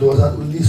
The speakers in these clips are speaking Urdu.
2019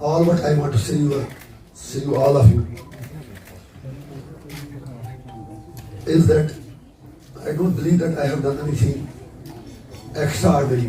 All what I want to say you all of you is that I don't believe that I have done anything extraordinary।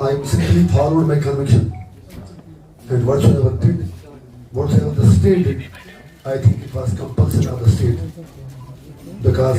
I simply followed my conviction and whatsoever the state did, I think it was compulsion of the state, because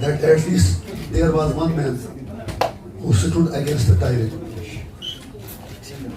that at least there was one man who stood against the tyrant।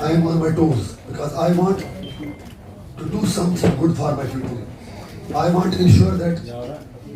I am on my toes because I want to do something good for my people। I want to ensure that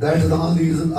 That is the only reason।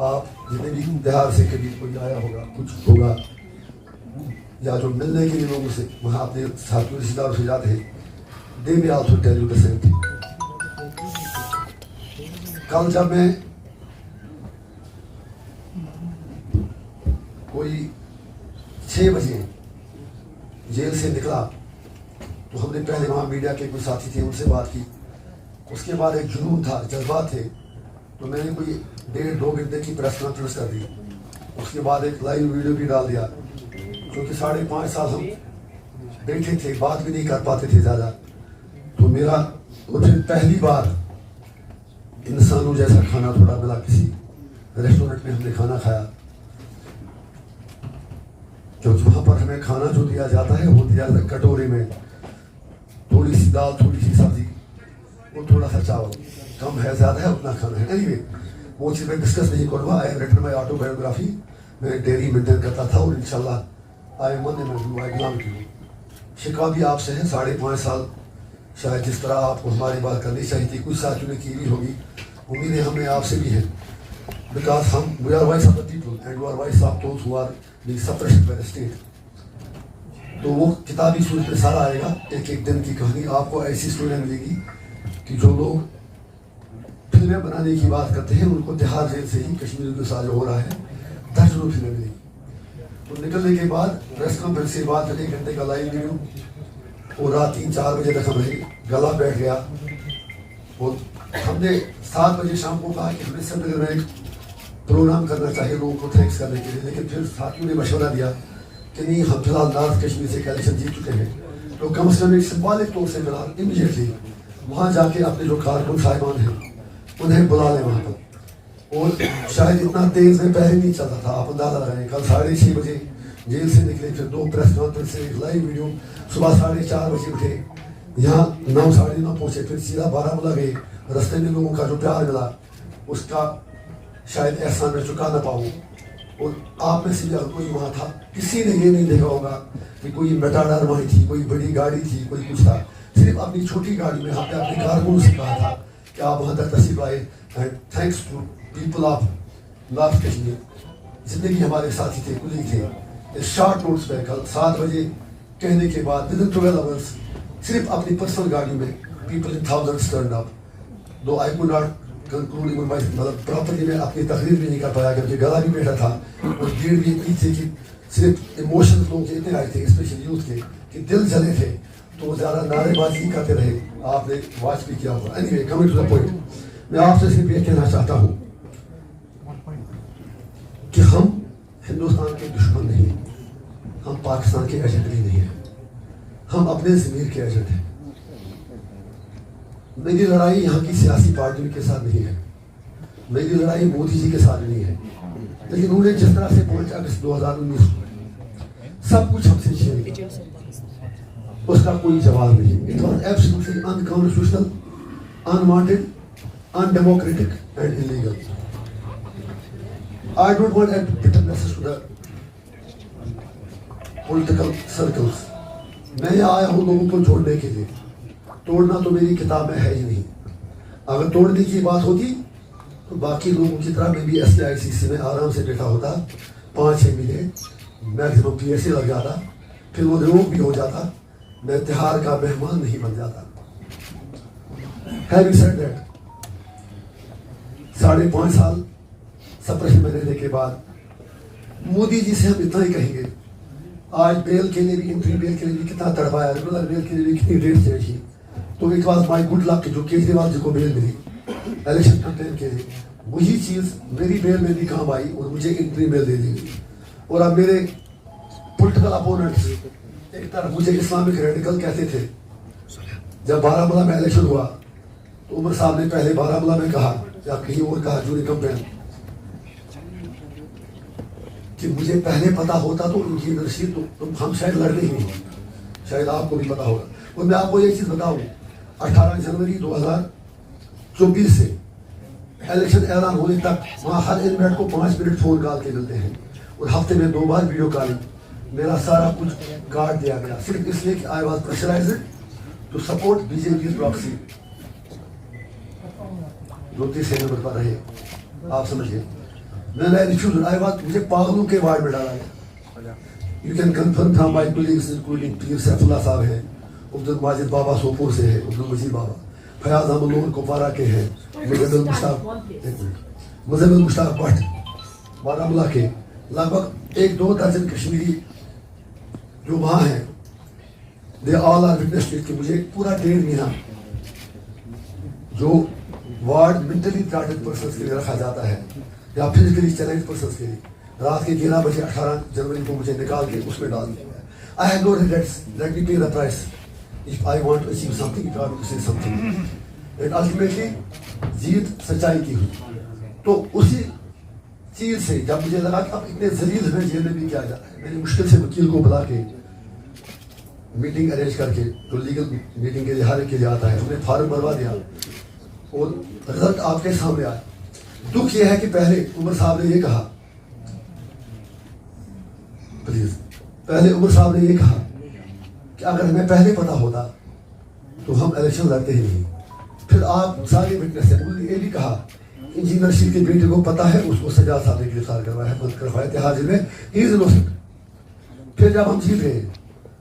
آپ جتنے بھی بہار سے کبھی کوئی آیا ہوگا کچھ ہوگا یا جو ملنے کے لیے لوگوں سے وہاں اپنے ساتھیوں رشتے داروں سے جاتے ہیں, دے میں also tell you the same thing. کل جب میں کوئی 6 بجے جیل سے نکلا تو ہم نے پہلے وہاں میڈیا کے کوئی ساتھی تھے ان سے بات کی. اس کے بعد ایک جنون تھا, جذبات تھے, تو میں نے کوئی 1.5-2 گھنٹے کی پریس کانفرنس کر دی. اس کے بعد ایک لائیو ویڈیو بھی ڈال دیا, کیونکہ 5.5 سال ہم بیٹھے تھے, بات بھی نہیں کر پاتے تھے زیادہ. تو میرا مجھے پہلی بار انسانوں جیسا کھانا تھوڑا ملا. کسی ریسٹورنٹ میں ہم نے کھانا کھایا, جو وہاں پر ہمیں کھانا جو دیا جاتا ہے وہ دیا جاتا ہے کٹورے میں, تھوڑی سی دال, تھوڑی سی سبزی, وہ تھوڑا سا چاول, کم ہے زیادہ ہے اتنا کھانا ہے. اینی وے وہ چیز میں ڈسکس نہیں کروں گا. I have written my autobiography, میں ڈیری مینٹین کرتا تھا اور انشاءاللہ I am one and I belong to you. شکوا بھی آپ سے ہے 5.5 سال, شاید جس طرح آپ کو ہماری بات کرنی چاہیے تھی کچھ ساتھیوں نے کی بھی ہوگی, امیدیں ہمیں آپ سے بھی ہیں. بیکاز ہم we are voice of the people and we are voice of those who are being suppressed by the state. تو وہ کتابی صورت میں سارا آئے گا, ایک ایک دن کی کہانی. آپ کو ایسی اسٹوریاں ملے گی کہ جو لوگ فلمیں بنانے کی بات کرتے ہیں ان کو تہاڑ جیل سے ہی کشمیر کے ساتھ جو ہو رہا ہے درجنوں فلمیں ملے گی. تو نکلنے کے بعد پریس کانفرنس کے بعد 1 گھنٹے کا لائیو ویڈیو, اور رات 3-4 بجے تک ہم رہے, گلا بیٹھ گیا. اور ہم نے 7 بجے شام کو کہا کہ ہمیں سب میں ایک پروگرام کرنا چاہیے لوگوں کو تھینکس کرنے کے لیے, لیکن پھر ساتھیوں نے مشورہ دیا کہ نہیں, ہم فی الحال نارتھ کشمیر سے الیکشن جیت چکے ہیں, تو کم از کم ایک سمبولک طور سے فی الحال امیڈیٹلی وہاں جا کے اپنے جو کارکن صاحبان ہیں انہیں بلا لیں وہاں پر. اور شاید اتنا تیز میں پہلے نہیں چلتا تھا, آپ اندازہ لگائیں. کل 6:30 بجے جیل سے نکلے, پھر 2 پریس کانفرنس سے, لائیو ویڈیو, صبح 4:30 بجے اٹھے, یہاں 9-9:30 پہنچے, پھر سیدھا بارامولہ گئے. رستے میں لوگوں کا جو پیار ملا اس کا شاید احسان میں چکا نہ پاؤں. اور آپ میں سے بھی اگر کوئی وہاں تھا, کسی نے یہ نہیں دیکھا ہوگا کہ کوئی میٹاڈار وہیں تھی, کوئی بڑی گاڑی تھی, کوئی کچھ تھا. صرف اپنی چھوٹی گاڑی میں ہم نے اپنے کارکنوں سے کہا تھا کہ آپ وہاں تک تشریف لائے. And thanks to people of north Kashmir, جتنے بھی ہمارے ساتھی تھے, کلیگ تھے. اس شارٹ نوٹس پہ کل 7 بجے کہنے کے بعد ودن 12 hours صرف اپنی پرسنل گاڑی میں people in thousands turned up. Though I could not conclude even by, مطلب پراپرلی میں اپنی تقریر بھی نہیں کر پایا کیونکہ گلا بھی بیٹھا تھا اور بھیڑ بھی اتنی تھی کہ صرف ایموشنز لوگوں کے اتنے آئے تھے, اسپیشلی یوتھ کے, کہ دل جلے تھے. تو زیادہ نعرے بازی کرتے رہے, آپ نے واچ بھی کیا ہوگا. Anyway coming to the point, میں آپ سے صرف یہ کہنا چاہتا ہوں کہ ہم ہندوستان کے دشمن نہیں ہیں, ہم پاکستان کے ایجنٹ بھی نہیں ہیں, ہم اپنے ضمیر کے ایجنٹ ہیں. میری لڑائی یہاں کی سیاسی پارٹیوں کے ساتھ نہیں ہے, میری لڑائی مودی جی کے ساتھ نہیں ہے, لیکن انہوں نے جس طرح سے 5 اگست 2019 سب کچھ ہم سے چھین لیا, اس کا کوئی جواب نہیں. It was absolutely unconstitutional, unwanted, undemocratic and illegal. I don't want to get a message to the political circles. میں یہاں آیا ہوں لوگوں کو جوڑنے کے لیے, توڑنا تو میری کتاب میں ہے ہی نہیں. اگر توڑنے کی بات ہوتی تو باقی لوگوں کی طرح میں بھی SICC میں آرام سے بیٹھا ہوتا, 5-6 مہینے میکسیمم PSA لگ جاتا, پھر وہ ریووک بھی ہو جاتا, میں تہاڑ کا مہمان نہیں بن جاتا. Having said that, 5.5 سال سپریشن میں رہنے کے بعد مودی جی سے ہم اتنا ہی کہیں گے. آج بیل کے لیے بھی, انٹری بیل کے لیے بھی کتنا تڑپایا, ریگولر بیل کے لیے بھی کتنی ریٹ چاہیے. تو ایک بات مائی گڈ لک جو کیجریوال جی کو بیل ملی الیکشن کمپین کے لیے, وہی چیز میری بیل میں بھی کام آئی اور مجھے انٹری بیل دے دی. اور اب میرے پولیٹیکل اپوننٹس ایک طرف مجھے اسلامک ریڈیکل کہتے تھے. جب بارامولہ میں الیکشن ہوا تو عمر صاحب نے پہلے بارامولہ میں کہا یا کہیں اور کہا جوری کمپین کہ مجھے پہلے پتا ہوتا تو انجینئر رشید تو ہم شاید لڑنے ہی نہیں, شاید آپ کو بھی پتا ہوگا. اور میں آپ کو یہ چیز بتاؤں, 18 جنوری 2024 سے الیکشن اعلان ہونے تک وہاں ہر انویٹ کو 5 منٹ فون کال کے ملتے ہیں, اور ہفتے میں 2 بار ویڈیو کالنگ. میرا سارا کچھ کاٹ دیا گیا صرف اس لیے کہ I was pressurised to support BJP proxy. جو 3 نمبر پر رہے, آپ سمجھیے. میں نے ریفیوز آئی بات مجھے پاگلوں کے وارڈ میں ڈالا گیا. You can confirm from my colleagues including Pir Saifullah Sahib ہیں, عبد الماجد بابا سوپور سے ہے, عبد المجید بابا, فیاض احمد نور کپوارہ کے ہیں, مزمل مشتاق بٹ بارامولہ کے, لگ بھگ 1-2 درجن کشمیری جو وہاں ہیں, دے آل آر وٹنس کہ مجھے پورا 1.5 مہینہ جو وارڈ منٹلی ریٹارڈڈ پرسنس کے لیے رکھا جاتا ہے یا فزیکلی چیلنج پرسنس کے لیے, رات کے 11 بجے 18 جنوری کو مجھے نکال کے اس میں ڈال دیا گیا. I have no regrets, let me pay the price if I want to achieve something, if I want to see something. And ultimately جیت سچائی کی ہوئی. تو اسی چیز سے جب مجھے لگا کہ اب اتنے ذلیل ہمیں جیل میں بھی کیا جاتا ہے, میں نے مشکل سے وکیل کو بلا کے میٹنگ ارینج کر کے, جو لیگل میٹنگ کے لیے ہر ایک کے لیے آتا ہے, ہم نے فارم بھروا دیا اور رزلٹ آپ کے سامنے آیا. دکھ یہ ہے کہ پہلے عمر صاحب نے یہ کہا, پلیز پہلے عمر صاحب نے یہ کہا کہ اگر ہمیں پہلے پتا ہوتا تو ہم الیکشن لڑتے ہی نہیں. پھر آپ سارے وٹنس ہیں, انہوں نے یہ بھی کہا انجینئر رشید کے بیٹے کو پتا ہے, اس کو سجاد صاحب نے گرفتار کروایا ہے, بند کروایا تہاڑ جیل میں, ہی از انوسنٹ. پھر جب ہم جیت گئے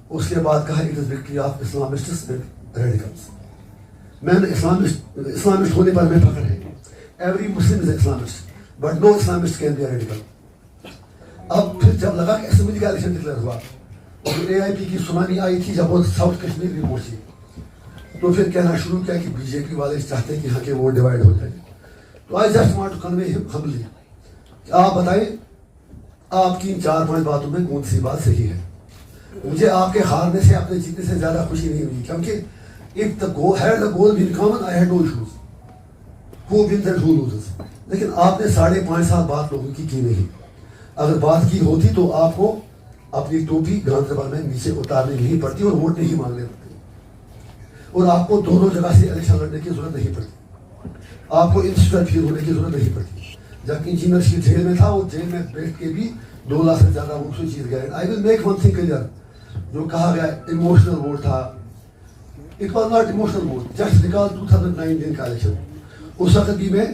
اس کے بعد کہا it is victory of Islamists and radicals. میں نے اسلامسٹ ہونے پر میں فخر ہے. Every Muslim is Islamist but no Islamist can be a radical. اب پھر جب لگا کہ اسمبلی کا الیکشن ڈکلیئر ہوا اور اے آئی پی کی سنانی آئی تھی جب وہ ساؤتھ کشمیر بھی پہنچی, تو پھر کہنا شروع کیا کہ بی جے پی والے چاہتے ہیں کہ یہاں کے ووٹ ڈیوائڈ ہو جائے. تو I just want to convey humbly کہ آپ بتائیں آپ کی 4-5 باتوں میں کون سی بات صحیح ہے. مجھے آپ کے ہارنے سے اپنے جیتنے سے زیادہ خوشی نہیں ہوئی, کیونکہ if the goal had the goal been common I had no issues. Who wins and who loses. لیکن آپ نے 5.5 سال بات لوگوں کی نہیں. اگر بات کی ہوتی تو آپ کو اپنی ٹوپی گاندربل میں نیچے اتارنی نہیں پڑتی اور ووٹ نہیں مانگنے پڑتے, اور آپ کو دونوں جگہ سے الیکشن لڑنے کی ضرورت نہیں پڑتی, آپ کو انسٹیٹیوٹ فیل ہونے کی ضرورت نہیں پڑتی. جبکہ انجینئر شیٹ جیل میں تھا, وہ جیل میں بیٹھ کے بھی 2 لاکھ سے زیادہ ووٹ سے جیت گیا. I will make one thing clear, جو کہا گیا ایموشنل ووٹ تھا, it was not emotional vote. Just recall 2019 کا الیکشن, اس وقت بھی میں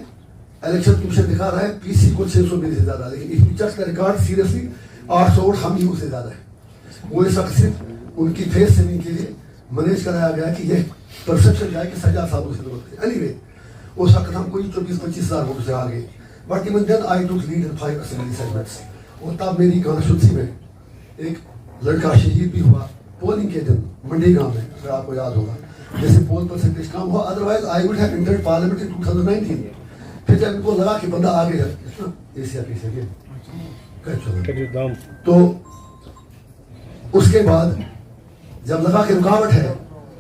الیکشن کمیشن دکھا رہا ہے پی سی کو 600 میرے سے زیادہ, لیکن if you check the record seriously 800 vote ہم ہی سے زیادہ ہے. وہ اس وقت صرف ان کی فیس سیونگ کے لیے مینیج کرایا گیا کہ یہ پرسپشن جائے کہ سجاد صاحب سے ضرورت ہے. اینی وے اس وقت ہم کوئی 24-25 ہزار ووٹ سے آ گئے, بٹ ایون دین آئی ٹوک لیڈ ان 5 اسمبلی سیگمنٹس. اور تب میری کانسٹیٹوئنسی میں ایک لڑکا شہید بھی ہوا پولنگ کے دن منڈی گاؤں میں, اگر آپ کو یاد ہوگا, جیسے پول پرسنٹیج کم ہوا, otherwise I would have entered parliament in 2019. پھر جب ان کو لگا کہ بندہ آگے ہے, ایسیا پیچھے تو اس کے بعد جب لگا کہ رکاوٹ ہے,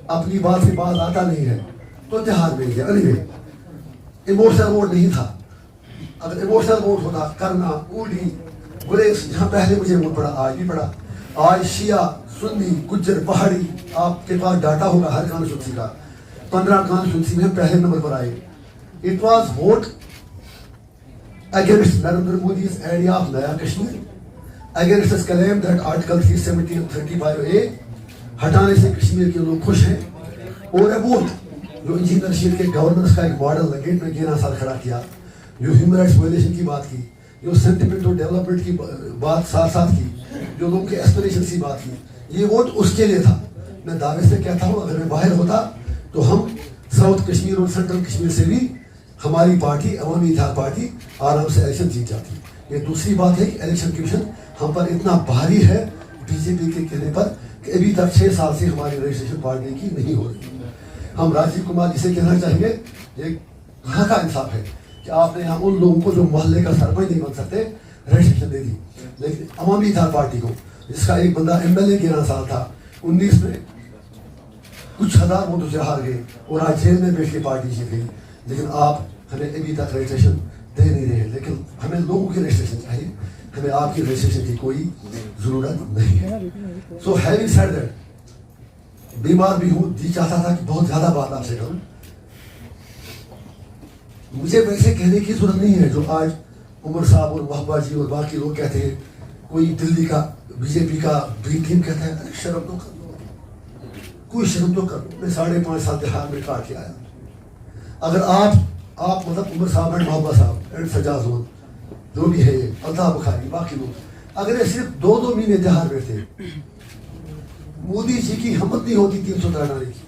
اپنی بات سے بات آتا نہیں ہے, تو اتحاد مل گیا. اینی وے ایموشنل ووٹ نہیں تھا. اگر ایموشنل ووٹ ہوتا, کرنا, اوڈی, گریز, جہاں پہلے مجھے ووٹ پڑا آج بھی پڑا, آج شیعہ, سنی, گجر, پہاڑی, آپ کے پاس ڈاٹا ہوگا ہر کانسٹیٹوئنسی کا, 15 کانسٹیٹوئنسی میں پہلے نمبر پر آئے. It was vote against Narendra Modi's idea of Naya Kashmir, against his claim that Article 370 and 35A ہٹانے سے کشمیر کے لوگ خوش ہیں, اور ووٹ جو انجینئر رشید کے گورننس کا ایک ماڈل گیٹ میں 11 سال کھڑا کیا, جو ہیومن رائٹس وائلیشن کی بات کی, جو سینٹیمنٹ اور ڈیولپمنٹ کی بات ساتھ ساتھ کی, جو لوگوں کے ایسپریشن کی بات کی, یہ ووٹ اس کے لیے تھا. میں دعوے سے کہتا ہوں اگر میں باہر ہوتا تو ہم ساؤتھ کشمیر اور سینٹرل کشمیر سے بھی ہماری پارٹی عوامی اتحاد پارٹی آرام سے الیکشن جیت جاتی. یہ دوسری بات ہے کہ الیکشن کمیشن ہم پر اتنا بھاری ہے بی جے پی کے کہنے پر کہ ابھی تک 6 سال سے ہماری رجسٹریشن پارٹی کی نہیں ہو رہی. ہم راجیو کمار جی سے کہنا چاہیں گے, یہ کہاں کا انصاف ہے کہ آپ نے یہاں ان لوگوں کو جو محلے کا سرپنچ نہیں بن سکتے رجسٹریشن دے دی, لیکن عوامی اتحاد پارٹی کو جس کا ایک بندہ ایم ایل اے 11 سال تھا, 19 میں کچھ ہزار ووٹوں سے ہار گئے اور آج جیل میں بیٹھ کے پارٹی جیت گئی, لیکن آپ ہمیں ابھی تک رجسٹریشن دے نہیں رہے. لیکن ہمیں لوگوں کی رجسٹریشن چاہیے, ہمیں آپ کی رجسٹریشن کی کوئی ضرورت نہیں ہے. سو ہیونگ سیڈ دیٹ, بیمار بھی ہوں, جی چاہتا تھا کہ بہت زیادہ بات آپ سے کروں. مجھے ویسے کہنے کی ضرورت نہیں ہے جو آج عمر صاحب اور محبوبہ جی اور باقی لوگ کہتے ہیں, کوئی دلی کا بی جے پی کا بی ٹیم کہتا ہے شرم تو کر لو, کوئی شرم تو کر لو. میں 5.5 سال بہار میں کاٹ کے آیا. اگر آپ مطلب عمر صاحب اینڈ محبوبہ صاحب اینڈ سجاد زون جو بھی ہے یہ الطاف بخاری باقی لوگ, اگر یہ صرف 2 مہینے تہار میں تھے, مودی جی کی ہمت نہیں ہوتی 313 لانے کی.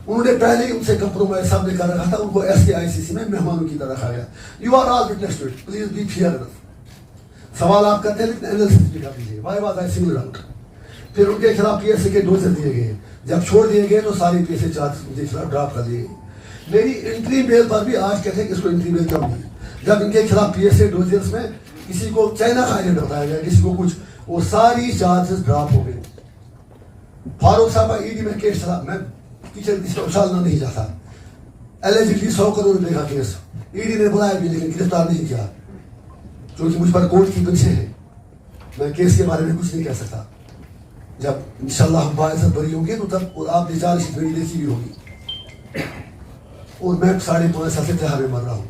انہوں نے پہلے ہی ان سے کمپرومائز سامنے کر رکھا تھا, ان کو ایس کے آئی سی سی میں مہمانوں کی طرح رکھا گیا. You are all witness to it, please be fair enough. سوال آپ کرتے ہیں لیکن انالیسس بھی کر دیجیے. Why was I single out. پھر ان کے خلاف پی ایس اے کے ڈوزر دیے گئے, جب چھوڑ دیے گئے تو سارے پی ایس اے چارج ان کے خلاف ڈراپ کر دیے گئے. میری انٹری میل پر بھی آج کہتے ہیں کہ اس کو انٹری میل کم دی, جب ان کے خلاف پی ایس اے ڈوزرس میں کسی کو چائنا کا ایجنٹ بتایا گیا, کسی کو کچھ, وہ ساری چارجز ڈراپ ہو گئے. فاروق صاحب ای ڈی میں کیس چلا, میں کچن کسی کو اچھالنا نہیں چاہتا. ایلیجڈلی 100 کروڑ روپے کا کیس, ای ڈی نے بلایا بھی لیکن گرفتار نہیں کیا, کیونکہ مجھ پر کورٹ کی بنچیں ہیں. میں کیس کے بارے میں کچھ نہیں کہہ سکتا. جب انشاءاللہ ہم باعزت بری ہوں گے تو تب, اور آپ نے 40 میری دیکھی بھی ہوگی, اور میں 5.5 سال سے تہار میں مر رہا ہوں.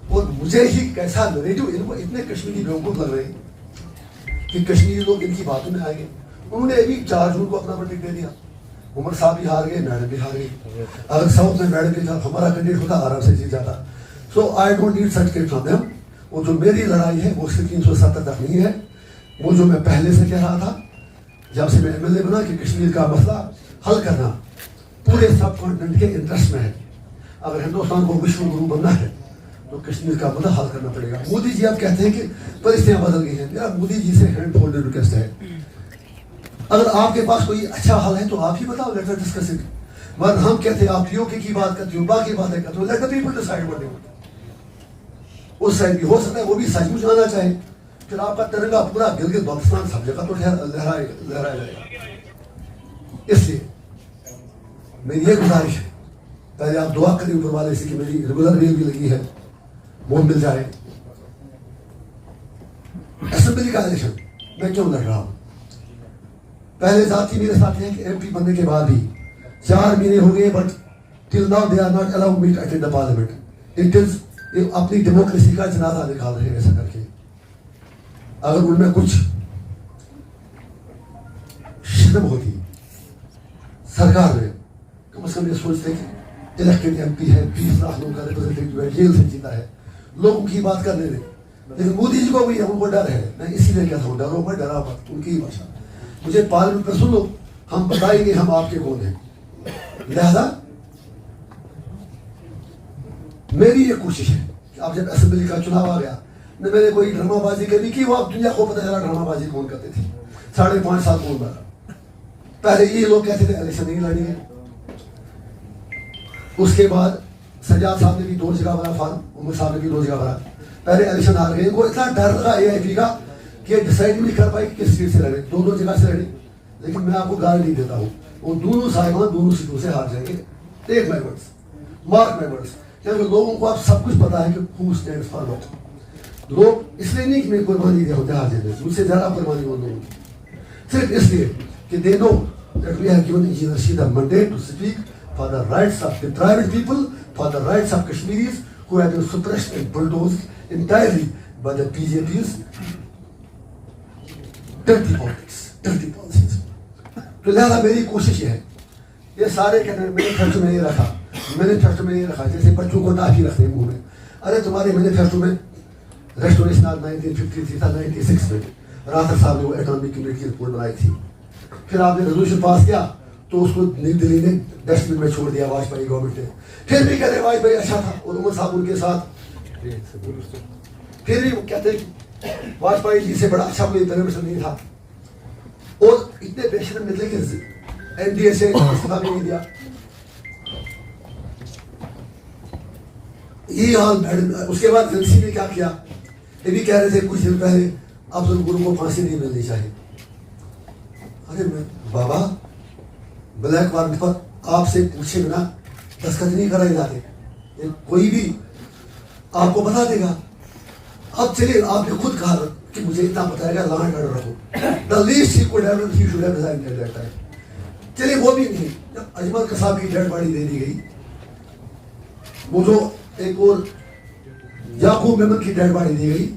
اور مجھے ہی کیسا نریٹو, ان کو اتنے کشمیری بیوقوف لگ رہے ہیں کہ کشمیری لوگ ان کی باتوں میں آئیں گے. انہوں نے ابھی 4 جون کو اپنا ورڈکٹ دے دیا. عمر صاحب بھی ہار گئے, میڈم بھی ہار گئی. اگر ساؤتھ میں میڈم کے ساتھ ہمارا کینڈیڈیٹ ہوتا آرام سے جیت جاتا. So I don't need certificate from them. اور جو میری لڑائی ہے وہ صرف 370 تک نہیں ہے. وہ جو میں پہلے سے کہہ رہا تھا جب سے میں ایم ایل اے بنا کہ کشمیر کا مسئلہ حل کرنا پورے سب کانٹیننٹ کے انٹرسٹ میں ہے. اگر ہندوستان کو وشو گرو بننا ہے تو کشمیر کا مسئلہ حل کرنا پڑے گا. مودی جی آپ کہتے ہیں کہ پریستیاں بدل گئی ہیں. میرا مودی جی سے ہینڈ فولڈ ریکویسٹ ہے, اگر آپ کے پاس کوئی اچھا حل ہے تو آپ ہی بتاؤ, لیٹ اس ڈسکس اٹ. ورنہ ہم کہتے ہیں آپ پی او کے کی بات کرتے ہو, باقی باتیں کرتے ہو, let the people decide what they want. اس سائڈ بھی ہو سکتا ہے وہ بھی سچ مچ آنا چاہے, پھر آپ کا ترنگا پورا گلگت بلتستان سب جگہ تو لہرایا جائے گا. اس لیے میری یہ گزارش ہے, پہلے آپ دعا کریں اوپر والے سے کہ میری ریگولر ریل بھی لگی ہے وہ مل جائے. اسمبلی کا الیکشن میں کیوں لڑ رہا ہوں؟ پہلے ذاتی میرے ساتھ ہیں کہ ایم پی بننے کے بعد بھی 4 مہینے ہو گئے, but till now they are not allowed me to attend the parliament. It is اپنی ڈیموکریسی کا جنازہ نکال رہے ہیں ایسا کر کے. اگر ان میں کچھ شرم ہوتی سرکار میں, کم از کم یہ سوچتے کہ الیکٹڈ ایم پی ہے, 20 لاکھ لوگوں کا ریپرزینٹیٹیو ہے, جیل سے جیتا ہے, لوگوں کی بات کرنے دیں. لیکن مودی جی کو بھی ان کو ڈر ہے. میں اسی لیے کہتا ہوں ڈرو مت, ڈرا مت, ان کی بھاشا. مجھے پارلیمنٹ میں سن لو, ہم بتائیں گے ہم آپ کے کون ہیں. لہذا میری یہ کوشش ہے کہ اب جب اسمبلی کا چناؤ آ گیا, نہ میں نے کوئی ڈرامہ بازی کرنی کی, وہ اب دنیا کو پتہ چلا ڈرامہ بازی کون کرتے تھے. 5.5 سال کون بنا. پہلے یہ لوگ کہتے تھے الیکشن نہیں لڑنی ہے. اس کے بعد سجاد صاحب نے بھی 2 جگہ بنا فارم, عمر صاحب نے بھی 2 جگہ بنا. پہلے الیکشن ہار گئے, وہ اتنا ڈر لگا اے آئی پی کا کہ ڈیسائیڈ نہیں کر پائی کہ کس سیٹ سے لڑے. 2 جگہ سے لڑے, لیکن میں آپ کو گارنٹی دیتا ہوں وہ دونوں صاحبان دونوں سیٹوں سے ہار جائیں گے. Take my words, mark my words. کیونکہ لوگوں کو اب سب کچھ پتا ہے کہ ہو اسٹینڈز فار واٹ. لوگ اس لیے نہیں کہ میں قربانی دے ہوتے ہار جاتے, مجھ سے زیادہ قربانی وہ لوگوں کی, صرف اس لیے کہ دے نو that we have given Engineer Rashid a mandate to speak for the rights of the tribal people, for the rights of Kashmiris who have been suppressed and bulldozed entirely by the BJP's dirty politics, dirty policies. تو لہذا میری کوشش یہ ہے, یہ سارے کہتے ہیں مینیفیسٹو میں یہ رکھا, مینیفیسٹو میں یہ رکھا, جیسے بچوں کو ٹافی رکھتے ہیں منہ میں. ارے تمہارے مینیفیسٹو میں ریسٹوریشن 1953 تھا, 96 میں راثر صاحب نے وہ اٹامک کمیٹی کی رپورٹ بنائی تھی. پھر آپ نے ریزولوشن پاس کیا تو اس کو نئی دلی نے ڈسٹ بن میں چھوڑ دیا واجپئی گورنمنٹ نے. پھر بھی کہتے ہیں واجپئی اچھا تھا, اور عمر صاحب ان کے ساتھ. پھر بھی وہ کہتے ہیں کہ واجپئی جی سے بڑا اچھا کوئی پرمیشن نہیں تھا, اور اتنے بے شرم نکلے کہ این ڈی اے سے استعفیٰ بھی نہیں دیا. یہ حال میڈم. اس کے بعد ایل سی نے کیا کیا, یہ بھی کہہ رہے تھے کچھ دن پہلے افضل گرو کو پھانسی نہیں ملنی چاہیے. ارے میں بابا, بلیک وارنٹ پر آپ سے پوچھے بنا دستخط نہیں کرائی جاتے, کوئی بھی آپ کو بتا دے گا. اب چلیے آپ نے خود کہا کہ مجھے اتنا بتائے گا لا اینڈ آرڈر رکھو. The least he could have done, he should have resigned at that time. چلیے وہ بھی نہیں. جب اجمل قصاب کی ڈیڈ باڈی دے دی گئی, وہ جو ایک اور یعقوب میمن کی ڈیڈ باڈی دی گئی,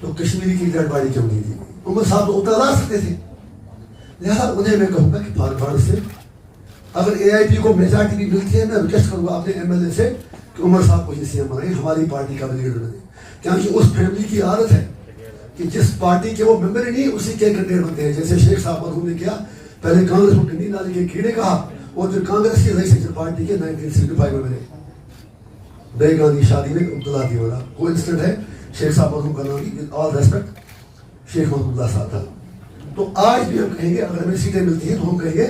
تو کشمیری کی ڈیڈ باڈی کیوں نہیں دی گئی؟ عمر صاحب تو اتر لا سکتے تھے. لہٰذا انہیں میں کہوں گا کہ پارلیمنٹ سے اگر اے آئی پی کو میجارٹی بھی ملتی ہے, میں ریکویسٹ کروں گا اپنے ایم ایل اے سے کہ عمر صاحب کو یہ سی ایم بنائیں, ہماری پارٹی کا لیڈر بنے. کیونکہ اس فیملی کی عادت ہے کہ جس پارٹی کے وہ ممبر ہی نہیں اسی کے کینڈیڈیٹ بنتے ہیں. جیسے شیخ صاحب مرحوم نے کیا, پہلے کانگریس کو ٹنڈی نالے کے کیڑے کہا, اور جو کانگریس کی رئیس پارٹی کے 1965 میں میرے بے گاندھی شادی میں عبداللہ دی والا وہ انسٹنٹ ہے. شیخ صاحب مرحوم کا نام بھی آل ریسپیکٹ شیخ محمد اللہ صاحب تھا. تو آج بھی ہم کہیں گے اگر ہمیں سیٹیں ملتی ہیں تو ہم کہیں گے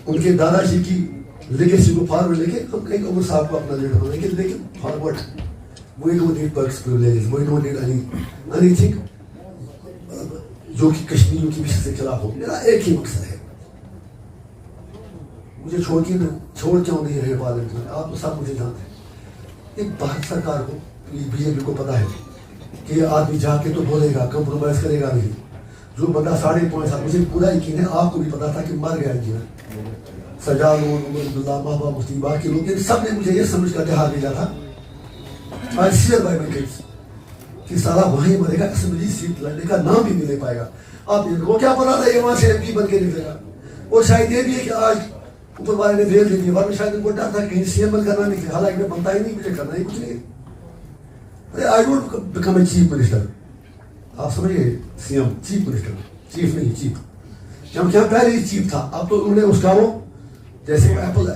ان کے دادا جی کی لیگیسی کو فارورڈ لے کے ہم کہیں گے عمر صاحب کو اپنا لیڈر بنائیں گے, لیکن forward we don't need perks privileges, we don't need anything جو کہ کشمیریوں کی وشے کے خلاف ہو. میرا ایک ہی مقصد ہے, مجھے چھوڑ کیوں نہیں رہے پارلیمنٹ میں, آپ تو سب مجھے جانتے ہیں. ایک بھارت سرکار کو بی جے پی کو پتا ہے کہ یہ آدمی جا کے تو بولے گا, کمپرومائز کرے گا نہیں. جو بندہ 5.5 سال, مجھے پورا یقین ہے آپ کو بھی پتا تھا کہ مر گیا انجینئر سجاد, عمر عبداللہ, محبوبہ مفتی, باقی لوگ ان سب نے مجھے یہ سمجھ کر جہاں بھیجا تھا I swear by my kids کہ سارا وہیں مرے گا, اسمبلی سیٹ لڑنے کا نام بھی ملے پائے گا. آپ ان کو کیا پتا تھا یہ وہاں سے ایم پی بن کے نکلے گا. اور شاید یہ بھی ہے کہ آج اوپر والے نے ویل دے دی, ورنہ شاید ان کو ڈر تھا کہیں سی ایم ایل کرنا نہیں, حالانکہ میں بنتا ہی نہیں, مجھے کرنا ہی کچھ نہیں. I don't become a chief minister. آپ سمجھیے C M chief minister, chief نہیں چیف, جب کیا پہلے ہی چیف تھا. اب تو انہوں نے اس کا وہ جیسے ایپل